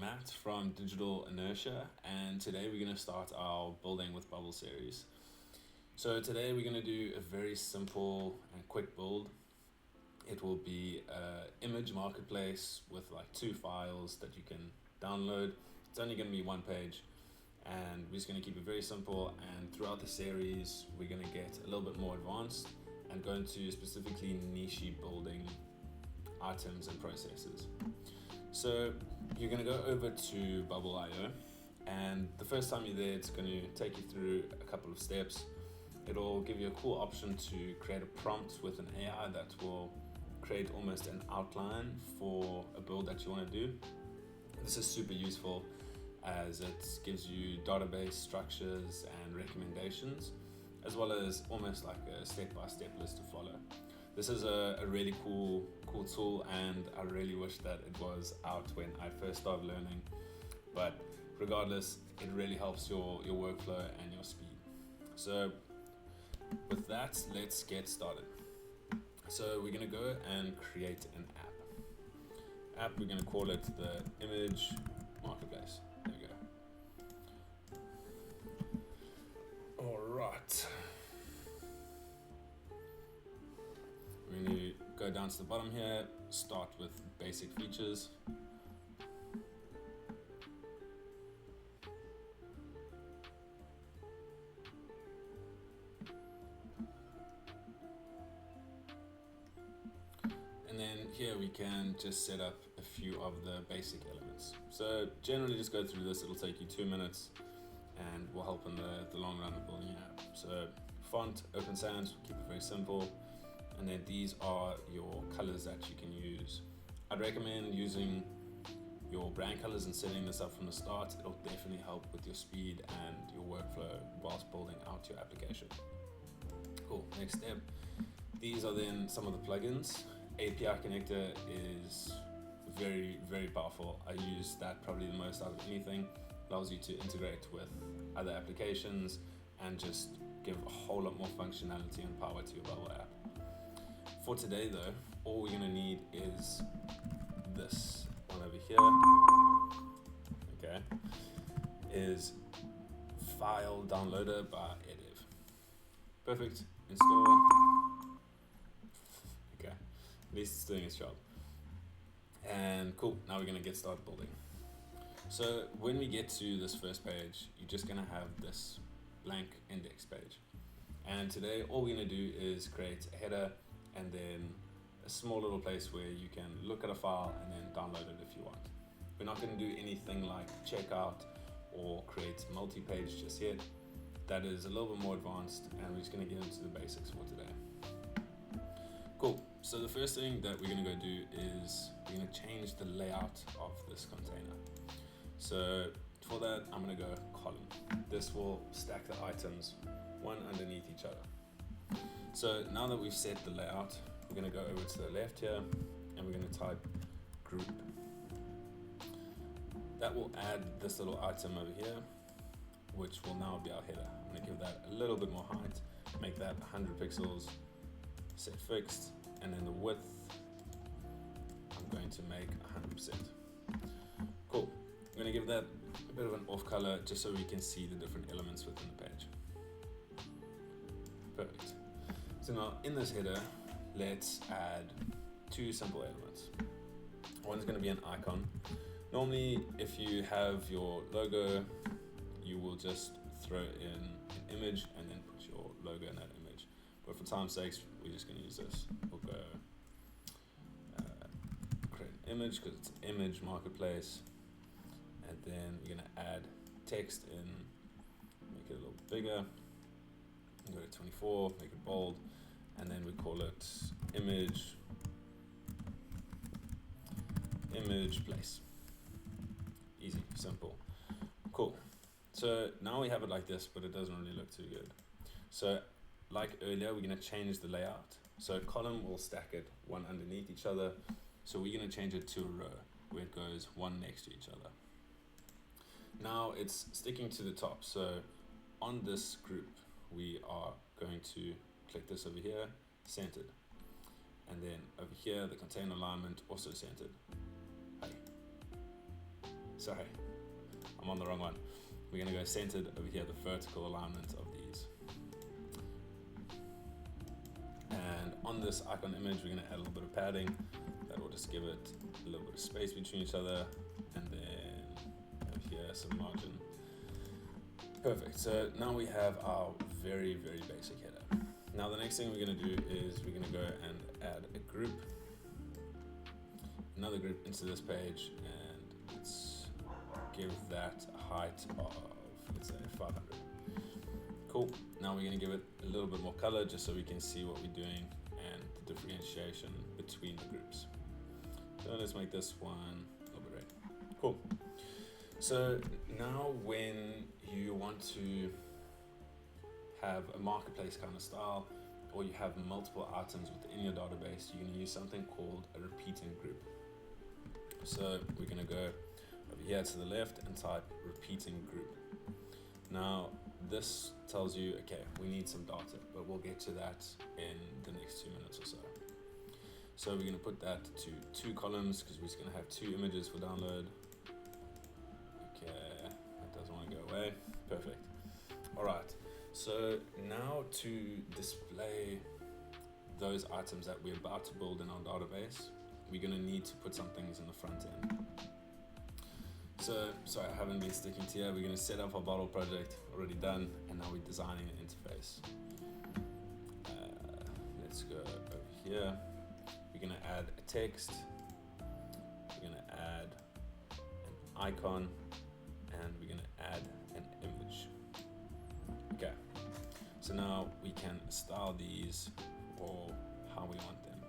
Matt from Digital Inertia, and today we're going to start our Building with Bubble series. So today we're going to do a very simple and quick build. It will be an image marketplace with like 2 files that you can download. It's only going to be 1 page, and we're just going to keep it very simple, and throughout the series we're going to get a little bit more advanced and go into specifically niche building items and processes. So you're going to go over to Bubble.io, and the first time you're there, it's going to take you through a couple of steps. It'll give you a cool option to create a prompt with an AI that will create almost an outline for a build that you want to do. This is super useful as it gives you database structures and recommendations, as well as almost like a step-by-step list to follow. This is a really cool tool, and I really wish that it was out when I first started learning. But regardless, it really helps your workflow and your speed. So with that, let's get started. So we're gonna go and create an app. We're gonna call it the image marketplace. There we go. All right. We're going to go down to the bottom here, start with basic features. And then here we can just set up a few of the basic elements. So generally just go through this, it'll take you 2 minutes and will help in the long run of building an app. So font, Open Sans, keep it very simple. And then these are your colors that you can use. I'd recommend using your brand colors and setting this up from the start. It'll definitely help with your speed and your workflow whilst building out your application. Cool, next step. These are then some of the plugins. API connector is very, very powerful. I use that probably the most out of anything. Allows you to integrate with other applications and just give a whole lot more functionality and power to your Bubble app. For today though, all we're gonna need is this one over here, okay, is file downloader by Ediv. Perfect, install, okay, at least it's doing its job. And cool, now we're gonna get started building. So when we get to this first page, you're just gonna have this blank index page. And today, all we're gonna do is create a header and then a small little place where you can look at a file and then download it if you want. We're not going to do anything like checkout or create multi-page just yet. That is a little bit more advanced, and we're just going to get into the basics for today. Cool, so the first thing that we're going to go do is we're going to change the layout of this container. So for that, I'm going to go column. This will stack the items one underneath each other. So now that we've set the layout, we're going to go over to the left here and we're going to type group. That will add this little item over here, which will now be our header. I'm going to give that a little bit more height, make that 100 pixels, set fixed, and then the width, I'm going to make 100%. Cool. I'm going to give that a bit of an off color just so we can see the different elements within the page. Perfect. So now in this header, let's add 2 simple elements. One's going to be an icon. Normally, if you have your logo, you will just throw in an image and then put your logo in that image. But for time's sakes, we're just going to use this. We'll go create an image because it's an image marketplace. And then we're going to add text in, make it a little bigger. Go to 24, make it bold, and then we call it image place. Easy, simple, cool. So now we have it like this, but it doesn't really look too good. So like earlier, we're going to change the layout. So column will stack it one underneath each other. So we're going to change it to a row where it goes one next to each other. Now it's sticking to the top. So on this group, we are going to click this over here, centered. And then over here, the container alignment also centered. sorry, I'm on the wrong one. We're going to go centered over here, the vertical alignment of these. And on this icon image, we're going to add a little bit of padding. That will just give it a little bit of space between each other. And then over here, some margin. Perfect. So now we have our very, very basic header. Now the next thing we're going to do is we're going to go and add a group, another group into this page, and let's give that a height of, let's say, 500. Cool. Now we're going to give it a little bit more color just so we can see what we're doing and the differentiation between the groups. So let's make this one a little bit red. Cool. So now when you want to have a marketplace kind of style, or you have multiple items within your database, you're going to use something called a repeating group. So we're going to go over here to the left and type repeating group. Now this tells you, okay, we need some data, but we'll get to that in the next 2 minutes or so. So we're going to put that to 2 columns because we're just going to have 2 images for download. Okay, that doesn't want to go away. Perfect. All right. So now to display those items that we're about to build in our database, we're going to need to put some things in the front end. So, sorry, I haven't been sticking to here. We're going to set up our bottle project, already done, and now we're designing an interface. Let's go over here. We're going to add a text. We're going to add an icon, and we're going to add an image. Okay, so now we can style these or how we want them.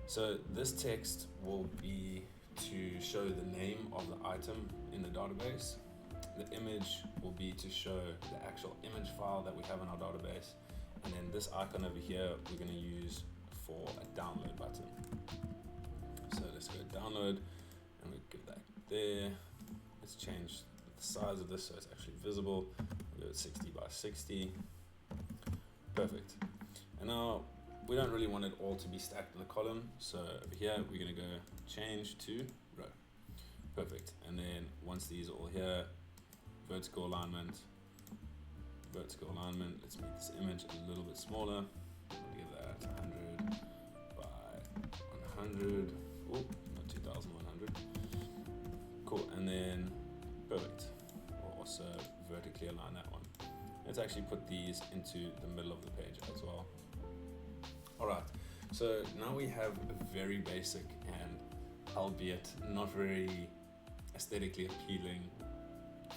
So this text will be to show the name of the item in the database. The image will be to show the actual image file that we have in our database. And then this icon over here, we're going to use for a download button. So let's go download and we give that there. Let's change the size of this so it's actually visible. We'll go 60 by 60. Perfect. And now we don't really want it all to be stacked in a column. So over here, we're going to go change to row. Perfect. And then once these are all here, vertical alignment. Let's make this image a little bit smaller. I'll give that 100 by 100. Oh, not 2100. Cool. And then perfect. We'll also vertically align that one. Let's actually put these into the middle of the page as well. All right. So now we have a very basic and albeit not very aesthetically appealing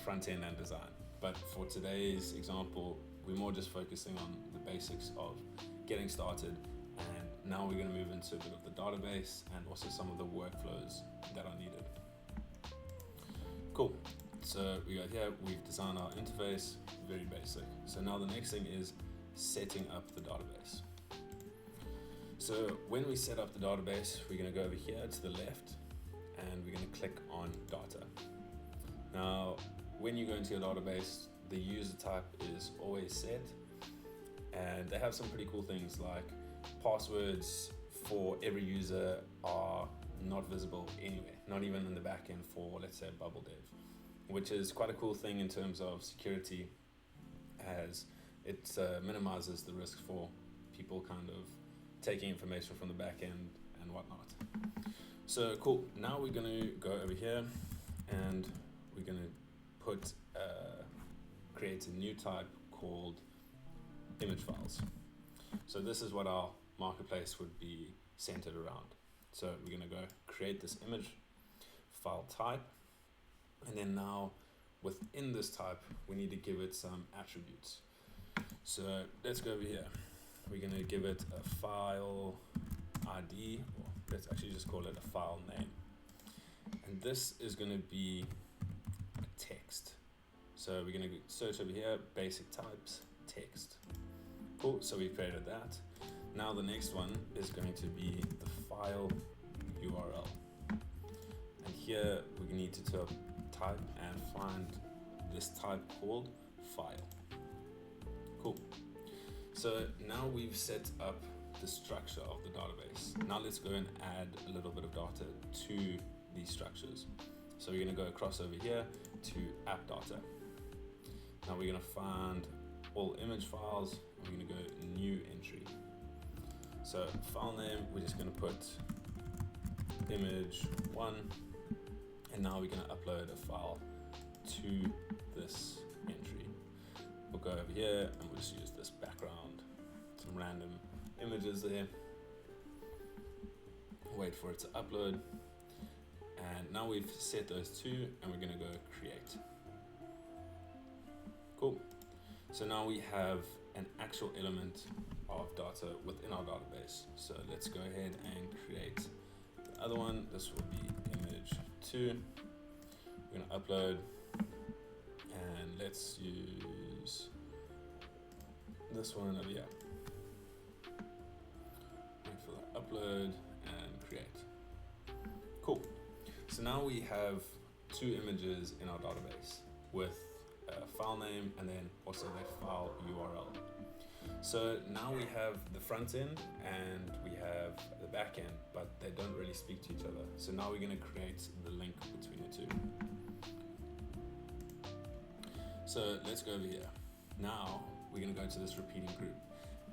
front end and design. But for today's example, we're more just focusing on the basics of getting started. And now we're going to move into a bit of the database and also some of the workflows that are needed. Cool. So we got here, we've designed our interface, very basic. So now the next thing is setting up the database. So when we set up the database, we're going to go over here to the left and we're going to click on data. Now, when you go into your database, the user type is always set, and they have some pretty cool things like passwords for every user are not visible anywhere, not even in the backend for, let's say, Bubble Dev, which is quite a cool thing in terms of security, as it minimizes the risk for people kind of taking information from the backend and whatnot. So cool. Now we're going to go over here and we're going to create a new type called image files. So this is what our marketplace would be centered around. So we're going to go create this image file type, and then now within this type we need to give it some attributes. So let's go over here. We're going to give it a file ID, or let's actually just call it a file name, and this is going to be a text. So we're going to search over here, basic types, text. Cool, so we've created that. Now the next one is going to be the file URL. And here we need to type and find this type called file. Cool. So now we've set up the structure of the database. Now let's go and add a little bit of data to these structures. So we're going to go across over here to app data. Now we're going to find all image files, and we're going to go new entry. So file name, we're just going to put image1, and now we're going to upload a file to this entry. We'll go over here and we'll just use this background, some random images there, wait for it to upload, and now we've set those two, and we're going to go create. Cool. So now we have an actual element of data within our database. So let's go ahead and create the other one. This will be image2. We're going to upload, and let's use this one over here. Wait for that upload and create. Cool. So now we have two images in our database with a file name and then also the file URL. So now we have the front end and we have the back end, but they don't really speak to each other. So now we're going to create the link between the two. So let's go over here. Now we're going to go to this repeating group.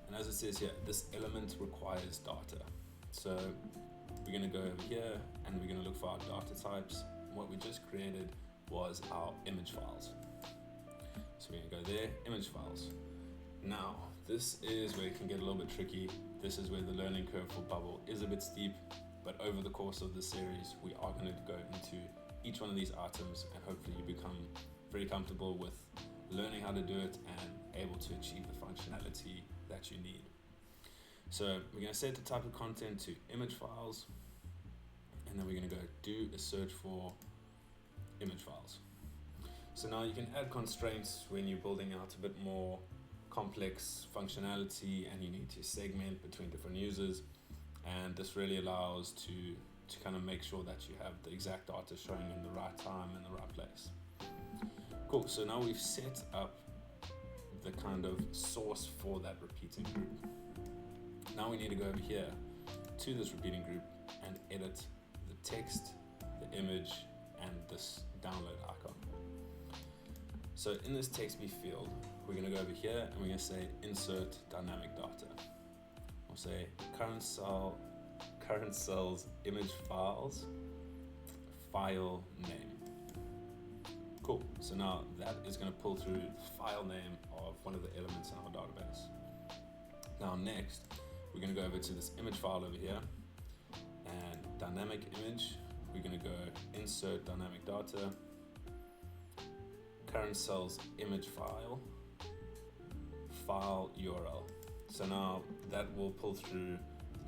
And as it says here, this element requires data. So we're going to go over here and we're going to look for our data types. What we just created was our image files. So we're going to go there, image files. Now, this is where it can get a little bit tricky. This is where the learning curve for Bubble is a bit steep, but over the course of this series, we are going to go into each one of these items and hopefully you become very comfortable with learning how to do it and able to achieve the functionality that you need. So we're going to set the type of content to image files, and then we're going to go do a search for image files. So now you can add constraints when you're building out a bit more complex functionality and you need to segment between different users, and this really allows to kind of make sure that you have the exact data showing in the right time and the right place. Cool, so now we've set up the kind of source for that repeating group. Now we need to go over here to this repeating group and edit the text, the image, and this download icon. So in this text me field, we're going to go over here and we're going to say insert dynamic data. We'll say current cell's image files, file name. Cool. So now that is going to pull through the file name of one of the elements in our database. Now next, we're going to go over to this image file over here and dynamic image. We're going to go insert dynamic data, current cell's image file, file URL. So now that will pull through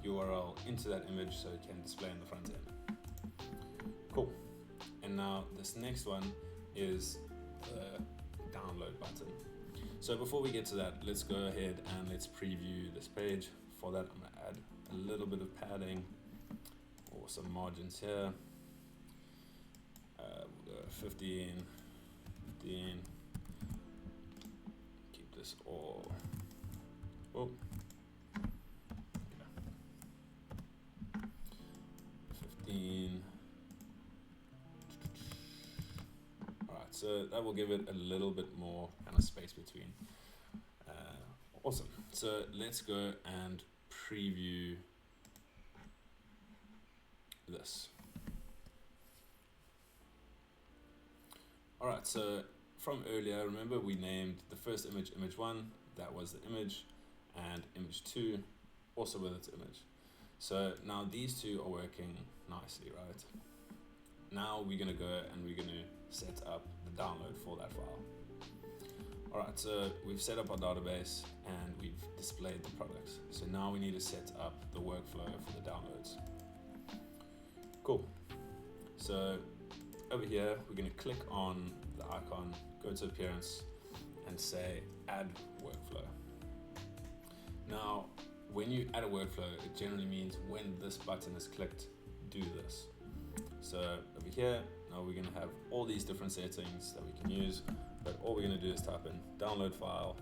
the URL into that image so it can display in the front end. Cool. And now this next one is the download button. So before we get to that, let's go ahead and let's preview this page. For that, I'm going to add a little bit of padding or some margins here. We'll go 15, keep this all, oh, okay. 15. Alright, so that will give it a little bit more kind of space between. Awesome. So let's go and preview this. Alright, so from earlier, remember we named the first image image1, that was the image, and image2 also with its image. So now these two are working nicely, right? Now we're going to go and we're going to set up the download for that file. Alright, so we've set up our database and we've displayed the products. So now we need to set up the workflow for the downloads. Cool. So over here, we're going to click on the icon, go to appearance and say add workflow. Now, when you add a workflow, it generally means when this button is clicked, do this. So over here, now we're going to have all these different settings that we can use, but all we're going to do is type in download file.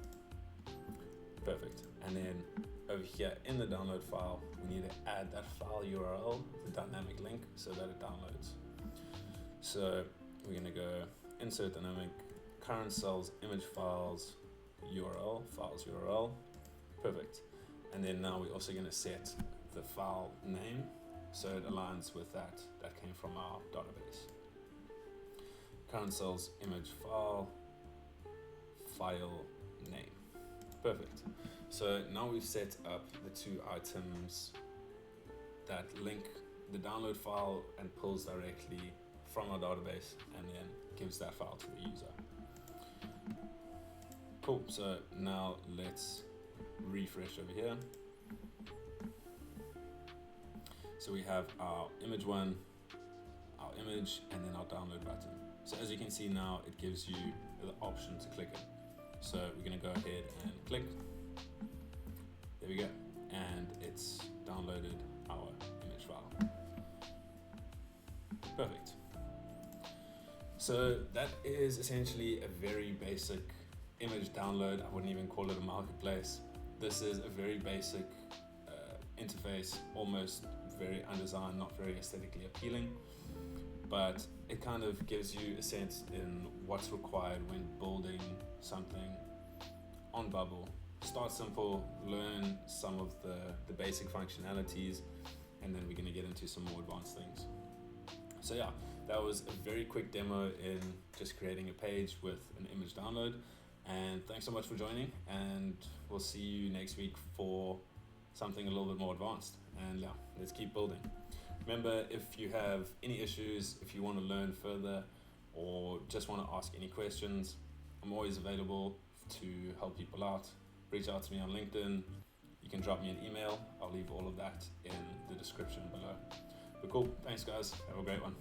Perfect. And then over here in the download file, we need to add that file URL, the dynamic link, so that it downloads. So we're gonna go insert dynamic current cells image files URL, files URL, perfect. And then now we're also gonna set the file name so it aligns with that came from our database. Current cells image file name, perfect. So now we've set up the two items that link the download file and pulls directly from our database and then gives that file to the user. Cool, so now let's refresh over here. So we have our image one, our image, and then our download button. So as you can see now, it gives you the option to click it. So we're gonna go ahead and click. There we go, and it's downloaded our image file. Perfect. So that is essentially a very basic image download. I wouldn't even call it a marketplace. This is a very basic interface, almost very undesigned, not very aesthetically appealing, but it kind of gives you a sense in what's required when building something on Bubble. Start simple, learn some of the basic functionalities, and then we're going to get into some more advanced things. So yeah, that was a very quick demo in just creating a page with an image download. And thanks so much for joining, and we'll see you next week for something a little bit more advanced. And yeah, let's keep building. Remember, if you have any issues, if you want to learn further, or just want to ask any questions, I'm always available to help people out. Reach out to me on LinkedIn. You can drop me an email. I'll leave all of that in the description below. But cool, thanks guys, have a great one.